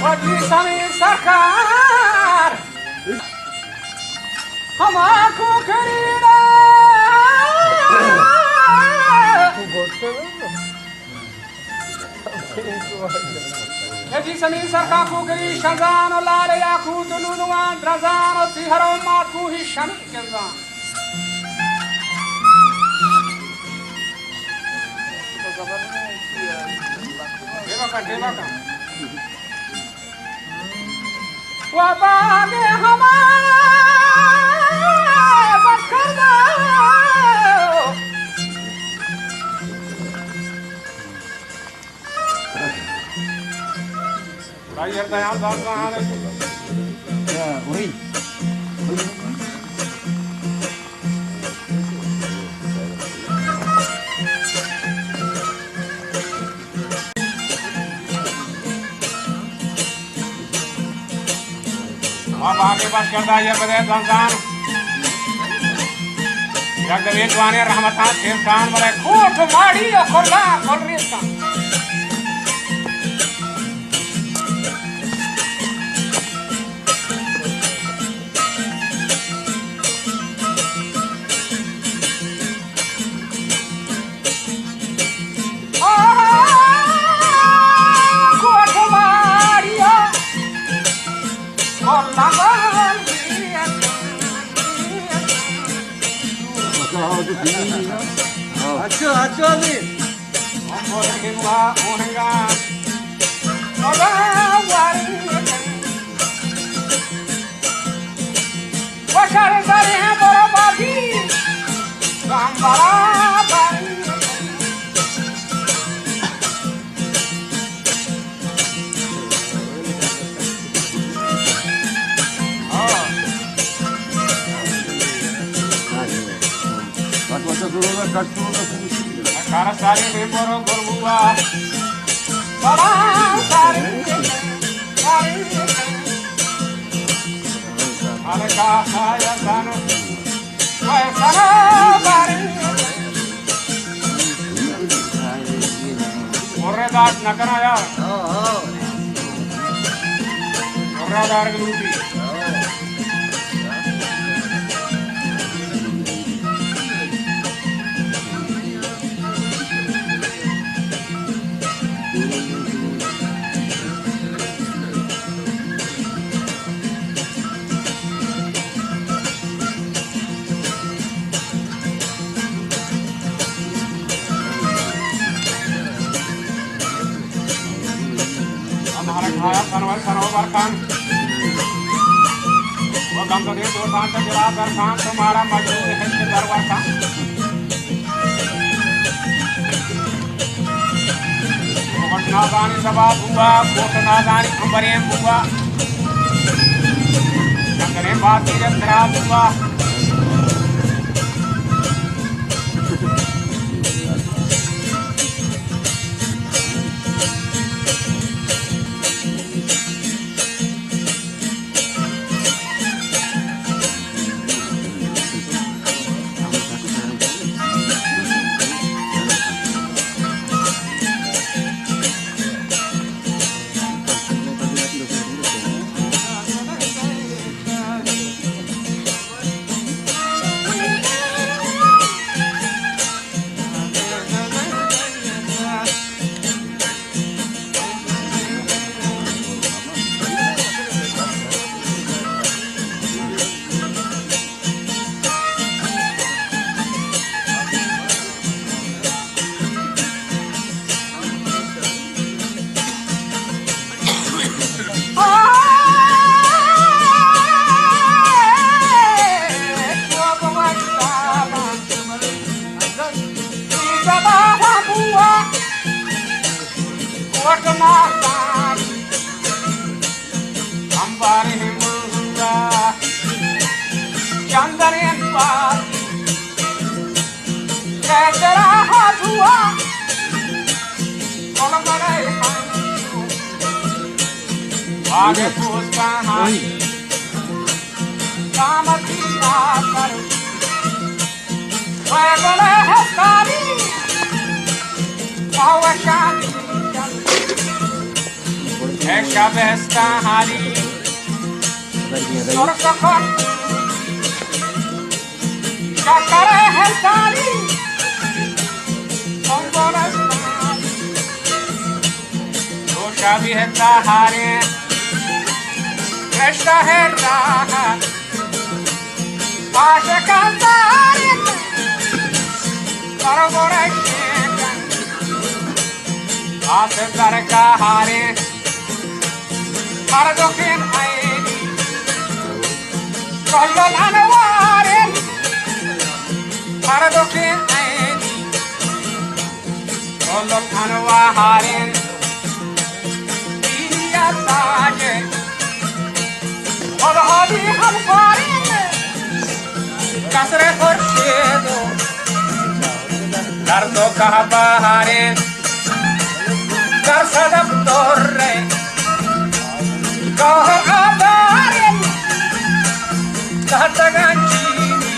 वजीसमी सरकार हमाको करीना वजीसमी सरकार को करी शजान लाल याकूत नुनवान द्रजान तिहरो मातू ही शमी केजान देवा का वबागे हमारे बस कर दो भाई यार दयाल दास कहाँ है वही अब आगे बात करता है बदे संसान जगदीश वाने रहमता देवतान वाले कोठ माड़ी और खोला खोल रही इसका कोठ माड़ी और लगा अच्छा अच्छा भी हम बोलेंगे वहाँ होनेगा अबे वारी वो सारे सारे हैं बड़ा बाकी काम बड़ा बारी cara sari de moro gorbua para sari ale ka ya sano ay sano bari morre das nakana ya morre dar gluti Kanwal Sanobar Khan वो कम तो दे दो सांस जला कर खान तुम्हारा मजदूर है के दरबार का घटना दानी सभा हुआ घोषणा दानी अंबरेम हुआ जंगले बात तीरथ खराब हुआ आगे पूछता हाई काम की बात करो वह बोले है सारी बहुत शांति Eshabesta hali Sorsakon Shakare hestali Songorastali Doshavi heta hare Krishna heta Pasha kantare Paragorashekan Asendare kahare Paradokin aini Kollol anwarin Paradokin aini Kollol anwarin Diniya taje Odhadi hamfarin Kasre khurshid Dardo kahbaharin Dar sadab torre Kahar adarin Kahatagan chini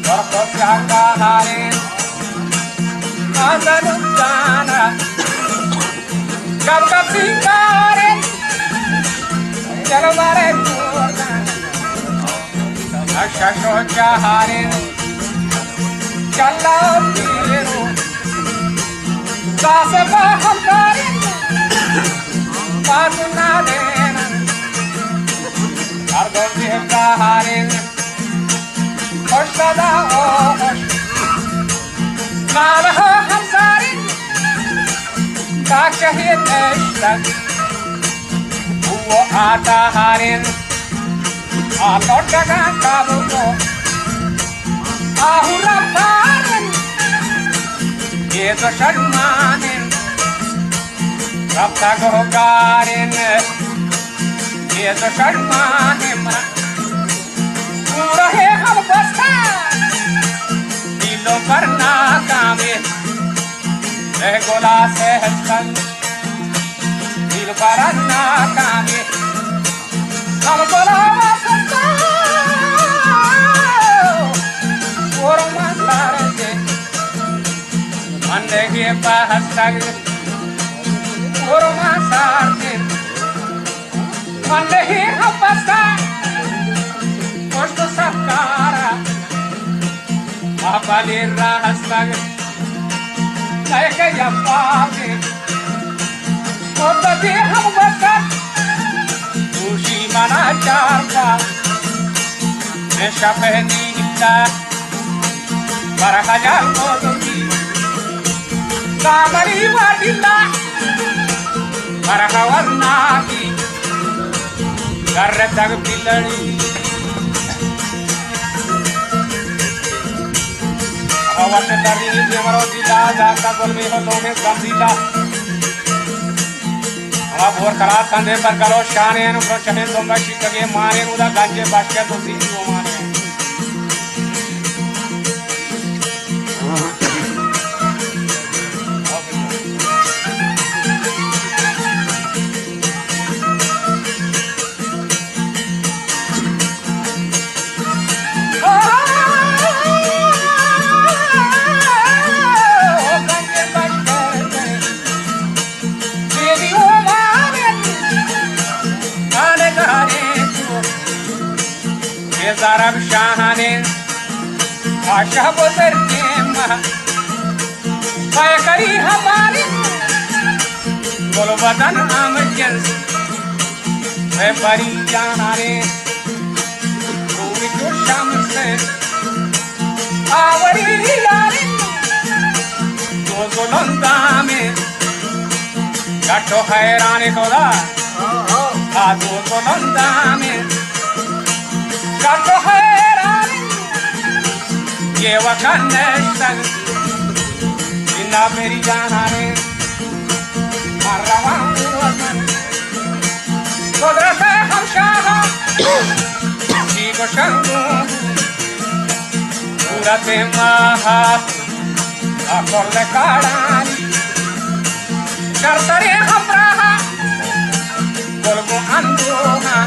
Korko kakaharin Asanutana Kabkab singkarin Jalabare kurdan Ashasho chaharin Chalao tiru Kase bahamkarin Patuna denan Ardo kaharin Hoshtada ohosh Malaha hamsarin Kakshahid eshtag Uwo ataharin Alotaga kabuko Ahurapharin Yeto sharmanin Rapta gogarin Yeto sharmanin Pura he hum basta Dilo karna kame Gola se hestan Dilo karna kame Hum gola vasasta Pura masarate Mande he pahastag Pura masarate Mande he hapasta Kosto sakara Apali rahastag Laika yapage Kota de hum basta Ushi mana charka Nesha pehni hita Para hajar modoki Kamari wadilla Para hawarnaki Garre tag pilari Awasne tari ni amaro jila Jaka golme ho lome gamzila Ama bhor karat sande par karo shane anu pro chahe donga shikage mane uda ganje bashya to sini o mane Zarab shahanin Ashab zarkema Bayakari hamarin Golbatan amjans Pari jahanin Ruvitu shamse Avari yarin Dozolondame Gatto hairane koda Dozolondame Gatto hairane Yewa kanneshtan Inna meri jahane Marravan watan Kodrate hamshaha Shiko shangu Urate maha Akorle kadani Kartare hamraha Golgo anduha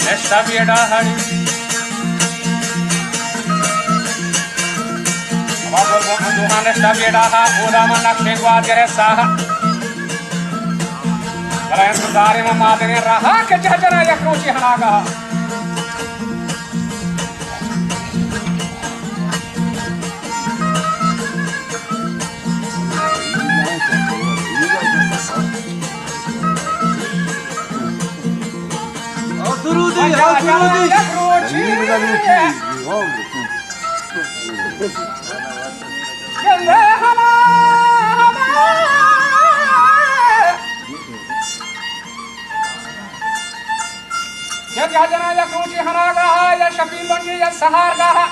Nesta vieda hari Golgo anduha nesta vieda ha Udama nakshe guadere saha Dalam sedari memadeni raha kejahatan yang kruci hanaga. Oturudi. Yang kruci. Kendehana. Ya jajana ya kruci hanaga ya shafil bangi ya saharga.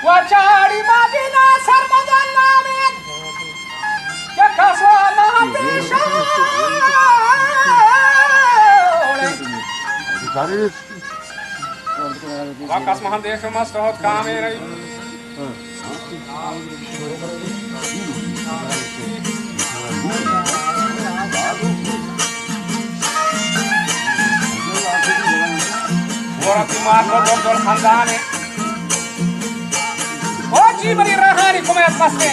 Wachari madina sarmadan namin ya kaswa mahatisha. Wakas mahatisha mastohot kamera. Orang timur dol khandane. Oh jibari rahani kumayat maske.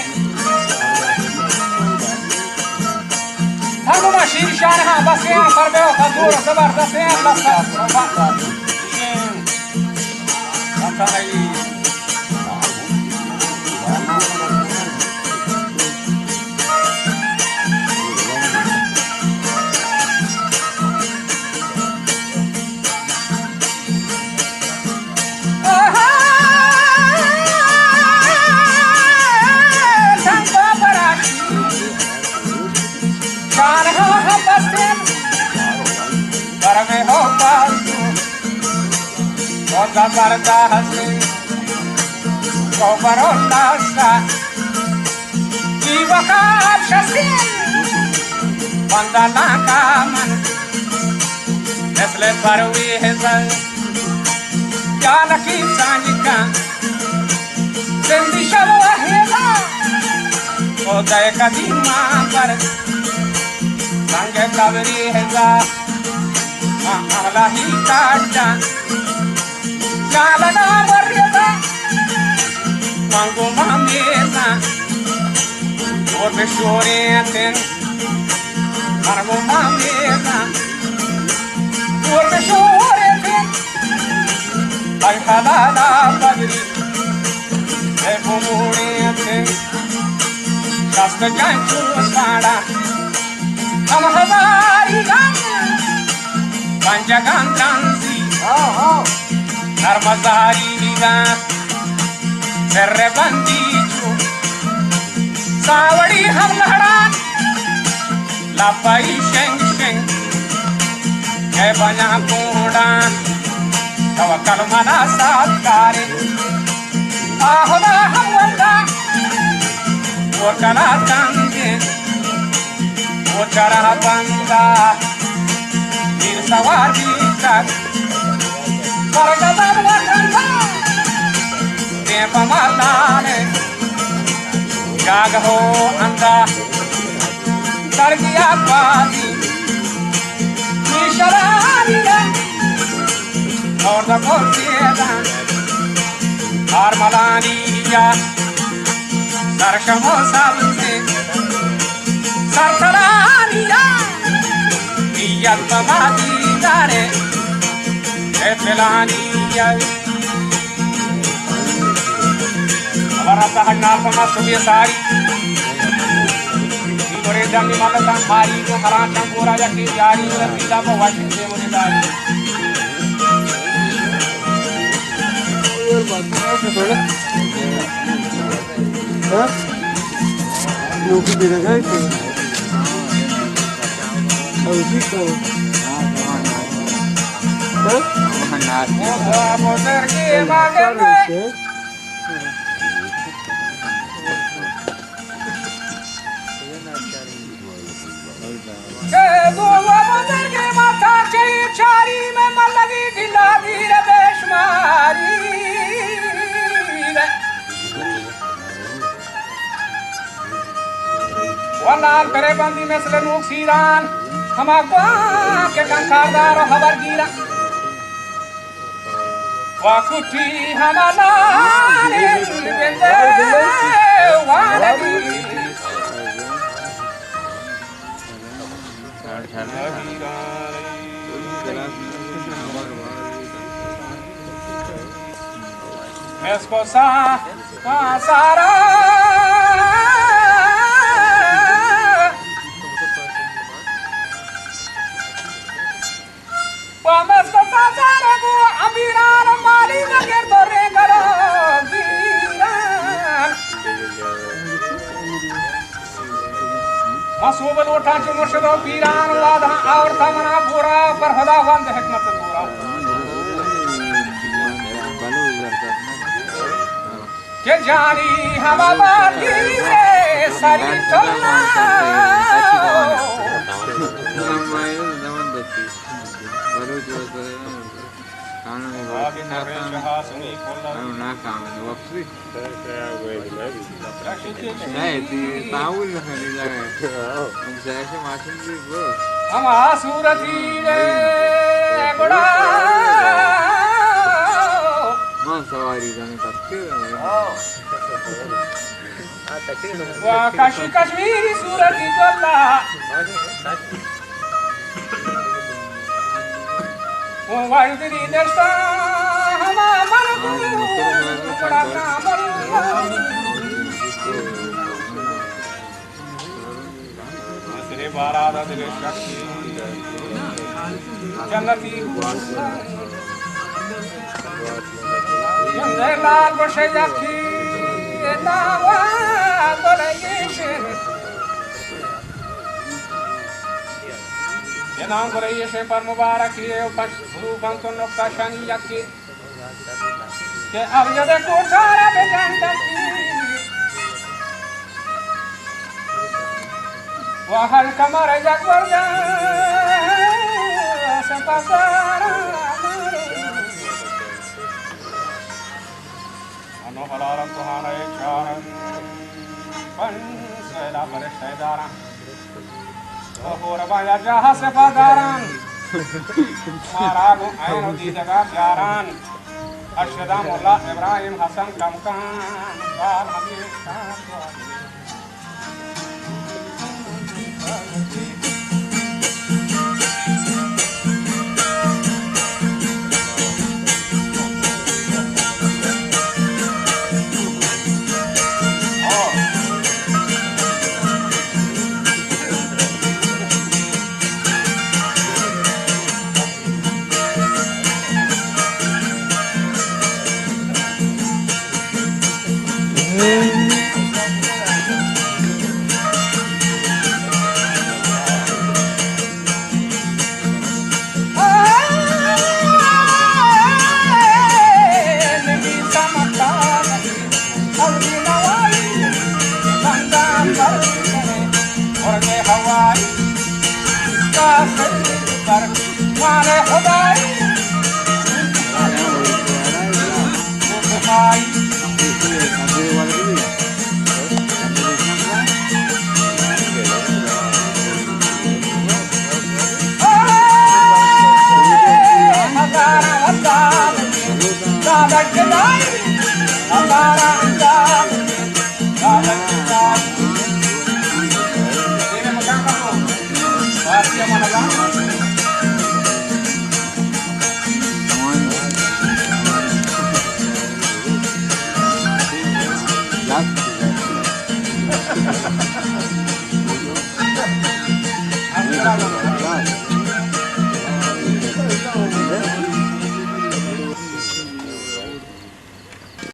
Thamu mashir shanha basya sarbeo khadur zabardast hai bas. Santai. Zabardast Kovarolasa Jiwa kapshasin Vandana kaman Nesle parwi hezal Janaki sanjika Sendi shalwa hela Odaya kadima par Sange kaveri heza Mahalahi tata Jalana Marieta Mango Mamesa Orbe Shoriaten Margo Mamesa Orbe Shoriaten Ay Halala Badri Epo Muriaten Shasta Janchu Sada Ham Hazari Gan Panjagan Tansi Narmazari Liga Terre Bandichu Sawadi Hamlaharan Lapai Sheng Sheng Jai Banya Kuda Tawakal Mana Satkare Ahoda Hamwanda Wakala Tange Wakara Banda Nirsawadi Tak Paragadan wakanda Tempa malane Jagaho anda Sargiya padi Nisharaniya Orda kortiedan Armalaniya Sarshamo sabse Sartalaniya Niyat pamadi dare Etelaniya Abarata hannal pamas subiyasari Ikore dami malatan hari ko haratan pura yakti jari Sida pa washing se monitari Nunca vira gaita. Poder que magende Que duwa poder que mata chahi chari mein malagi gila dheere beshmari Walal tere bandi mesle nuk siran Hamakwa ke kankardar habar gira Wakuti hamalane gende वालगी मैं इसको सारा मैं इसको सारा को अमीरान माली नगर तो रेंगरो दीरान मसूबल उठा चु मुर्शिदो पीरान वादा और तमना पूरा पर खुदावंद हिकमत पूरा के जानी हवा बाती रे सारी टोला हम सूरती रे बड़ा सवारी जाने करते कश्मीरी सूरती चला वाइदरी दस्ता हम मन बड़ा कामल तेरे बारात तेरे शक्ति जन्नती जंदे लाल बशे जाखी नावा तोरेशे ये नाम तोरेशे पर मुबारक ये पश रूपन तो नुक्ता शनी यकी के अब जदे कोठारा पे जंदकी वहल कमर जगवर जा सपासारा हलारम तुहारा एक शारम पंसला परशैदारा ओहोरबाया जहा से फादारान मारागो आयनो दीदगा प्यारान अशदा मोला इब्राहिम हसन कमकान बाल हमेशा